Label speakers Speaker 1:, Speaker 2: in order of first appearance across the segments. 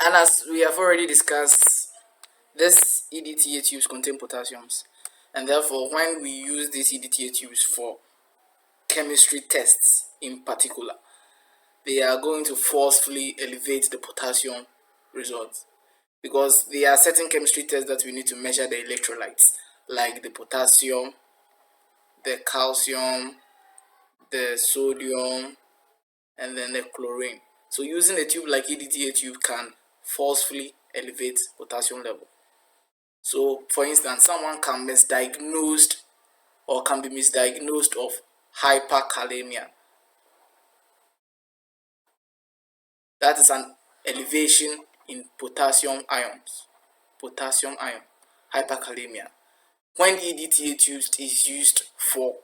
Speaker 1: And as we have already discussed, this EDTA tubes contain potassiums, and therefore when we use these EDTA tubes for chemistry tests in particular, they are going to forcefully elevate the potassium results, because there are certain chemistry tests that we need to measure the electrolytes, like the potassium, the calcium, the sodium, and then the chlorine. So using a tube like EDTA tube can forcefully elevate potassium level. So for instance, someone can be misdiagnosed of hyperkalemia. That is an elevation in potassium ions. Potassium ion, hyperkalemia. When EDTA tubes is used for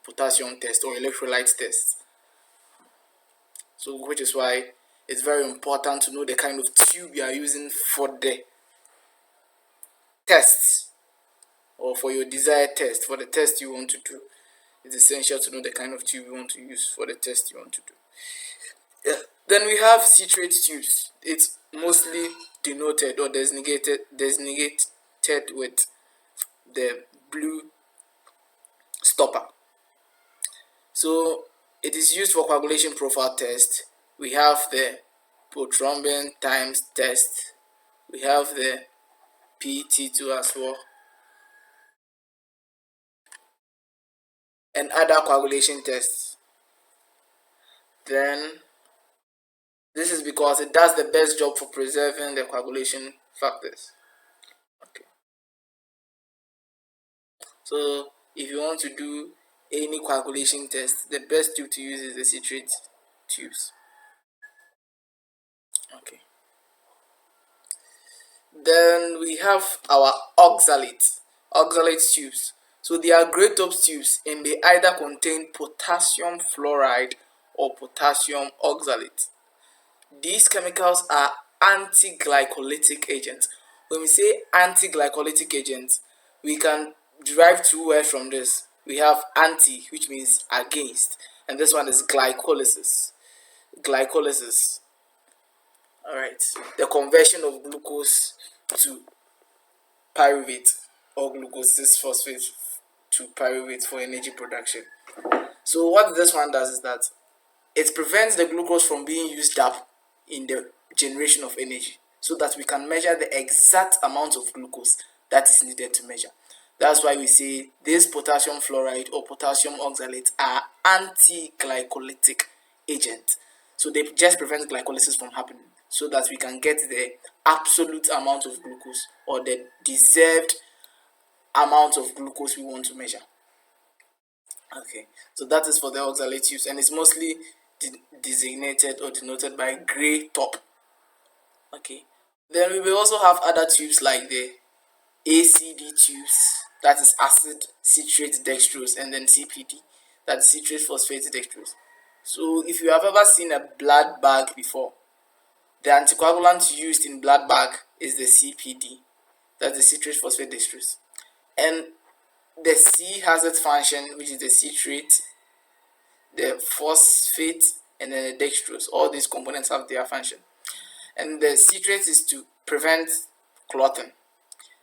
Speaker 1: potassium test or electrolyte test. So which is why it's very important to know the kind of tube you are using for the tests, or for your desired test, for the test you want to do. It's essential to know the kind of tube you want to use for the test you want to do. Yeah. Then we have citrate tubes. It's mostly denoted or designated with the blue stopper. So it is used for coagulation profile test. We have the prothrombin times test. We have the PT2 as well, and other coagulation tests. Then this is because it does the best job for preserving the coagulation factors. Okay. So if you want to do any coagulation test, the best tube to use is the citrate tubes. Okay. Then we have our oxalate tubes. So they are grey top tubes, and they either contain potassium fluoride or potassium oxalate. These chemicals are anti-glycolytic agents. When we say anti-glycolytic agents, we can derive two words from this. We have anti, which means against, and this one is glycolysis. Alright, the conversion of glucose to pyruvate, or glucose 6-phosphate to pyruvate for energy production. So what this one does is that it prevents the glucose from being used up in the generation of energy, so that we can measure the exact amount of glucose that is needed to measure. That's why we say this potassium fluoride or potassium oxalate are anti-glycolytic agents. So they just prevent glycolysis from happening, so that we can get the absolute amount of glucose, or the deserved amount of glucose we want to measure. Okay, so that is for the oxalate tubes, and it's mostly designated or denoted by gray top. Okay, then we will also have other tubes like the ACD tubes, that is acid citrate dextrose, and then CPD, that's citrate phosphate dextrose. So if you have ever seen a blood bag before, the anticoagulant used in blood bag is the CPD, that's the citrate phosphate dextrose. And the C has its function, which is the citrate, the phosphate, and then the dextrose. All these components have their function. And the citrate is to prevent clotting.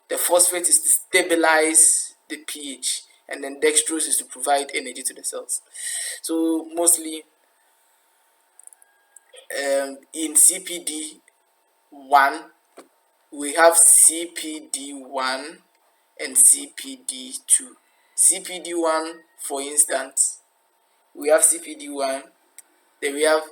Speaker 1: The phosphate is to stabilize the pH, and then dextrose is to provide energy to the cells. So mostly in CPD1, we have CPD1 and CPD2. CPD1, for instance, we have CPD1, then we have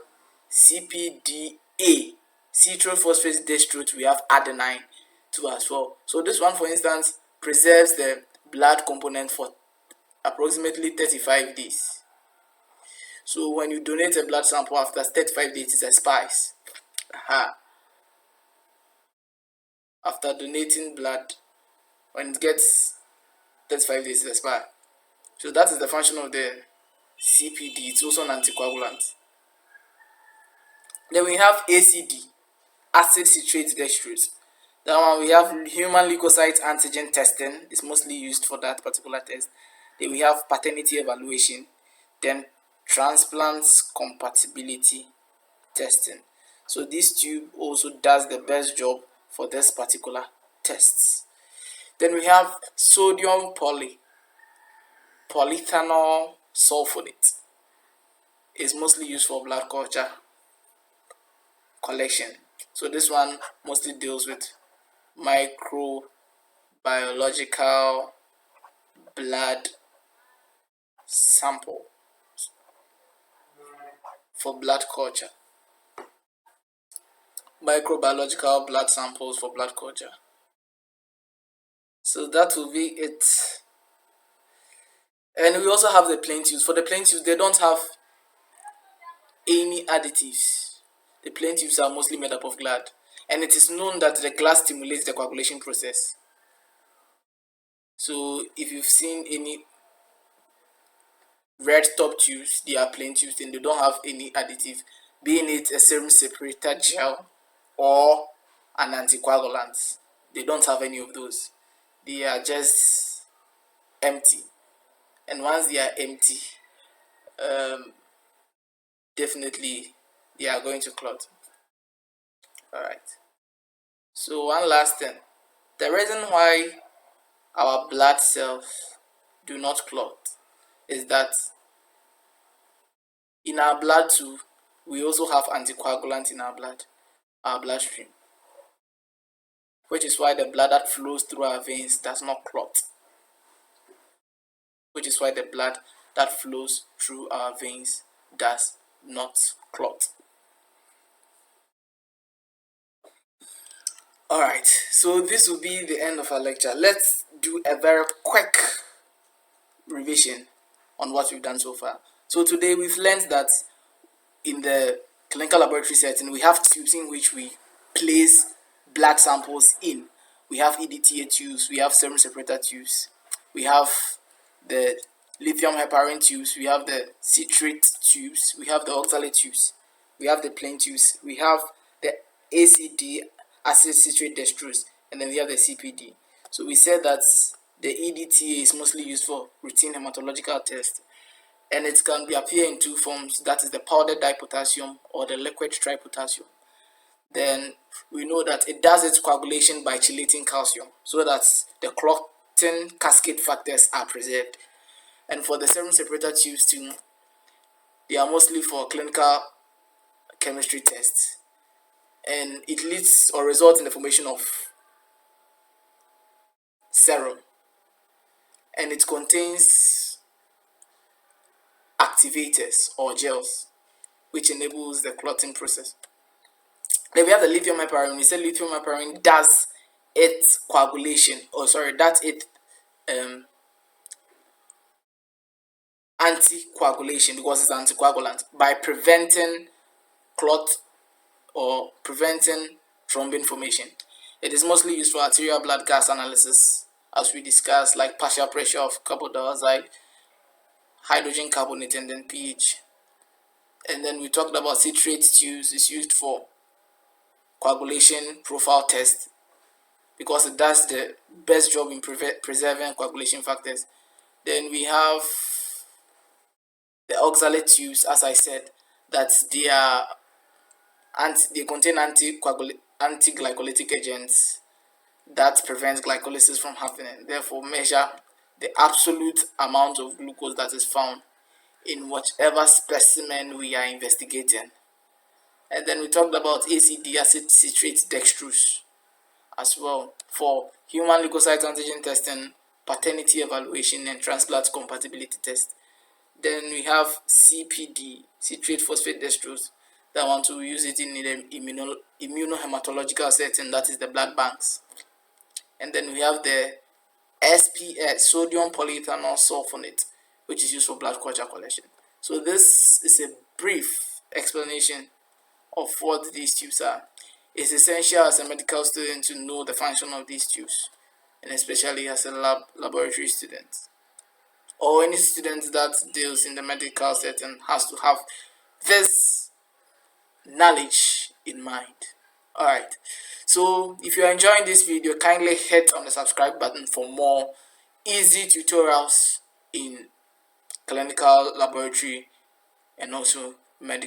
Speaker 1: CPDA, citrophosphate dextrose, we have adenine too as well. So this one, for instance, preserves the blood component for approximately 35 days. So when you donate a blood sample after 35 days, it's a spice. After donating blood, when it gets 35 days, it's a spice. So that is the function of the CPD. It's also an anticoagulant. Then we have ACD, acid citrate dextrose. That one, we have human leukocyte antigen testing. It's mostly used for that particular test. Then we have paternity evaluation. Then transplants compatibility testing. So this tube also does the best job for this particular tests. Then we have sodium polyethanol sulfonate. Is mostly used for blood culture collection. So this one mostly deals with microbiological blood sample for blood culture. Microbiological blood samples for blood culture. So that will be it. And we also have the plain tubes. For the plain tubes, they don't have any additives. The plain tubes are mostly made up of glass, and it is known that the glass stimulates the coagulation process. So if you've seen any red top tubes, they are plain tubes, and they don't have any additive, being it a serum separator gel or an anticoagulant. They don't have any of those. They are just empty, and once they are empty, definitely they are going to clot. All right. So one last thing, the reason why our blood cells do not clot is that in our blood too, we also have anticoagulant in our bloodstream, which is why the blood that flows through our veins does not clot. Which is why the blood that flows through our veins does not clot. Alright, so this will be the end of our lecture. Let's do a very quick revision on what we've done so far. So today we've learned that in the clinical laboratory setting, we have tubes in which we place blood samples in. We have EDTA tubes, we have serum separator tubes, we have the lithium heparin tubes, we have the citrate tubes, we have the oxalate tubes, we have the plain tubes, we have the ACD, acid citrate dextrose, and then we have the CPD. So we said that the EDTA is mostly used for routine hematological tests, and it can appear in two forms, that is the powdered dipotassium or the liquid tripotassium. Then we know that it does its coagulation by chelating calcium so that the clotting cascade factors are preserved. And for the serum separator tubes too, they are mostly for clinical chemistry tests, and it leads or results in the formation of serum, and it contains activators or gels which enables the clotting process. Then we have the lithium heparin. We said lithium heparin does its coagulation, that's it anticoagulation, because it's anticoagulant, by preventing clot or preventing thrombin formation. It is mostly used for arterial blood gas analysis, as we discussed, like partial pressure of carbon dioxide, hydrogen carbonate, and then pH. And then we talked about citrate tubes is used for coagulation profile test because it does the best job in preserving coagulation factors. Then we have the oxalate tubes, as I said, that they contain anti-glycolytic agents that prevents glycolysis from happening, therefore measure the absolute amount of glucose that is found in whatever specimen we are investigating. And then we talked about ACD, acid citrate dextrose, as well for human leukocyte antigen testing, paternity evaluation, and transplant compatibility test. Then we have CPD, citrate phosphate dextrose, that one to use it in the immunohematological setting, that is the blood banks. And then we have the SPS, sodium polyethanol sulfonate, which is used for blood culture collection. So this is a brief explanation of what these tubes are. It's essential as a medical student to know the function of these tubes, and especially as a laboratory student, or any student that deals in the medical setting has to have this knowledge in mind. Alright, so if you are enjoying this video, kindly hit on the subscribe button for more easy tutorials in clinical laboratory and also medical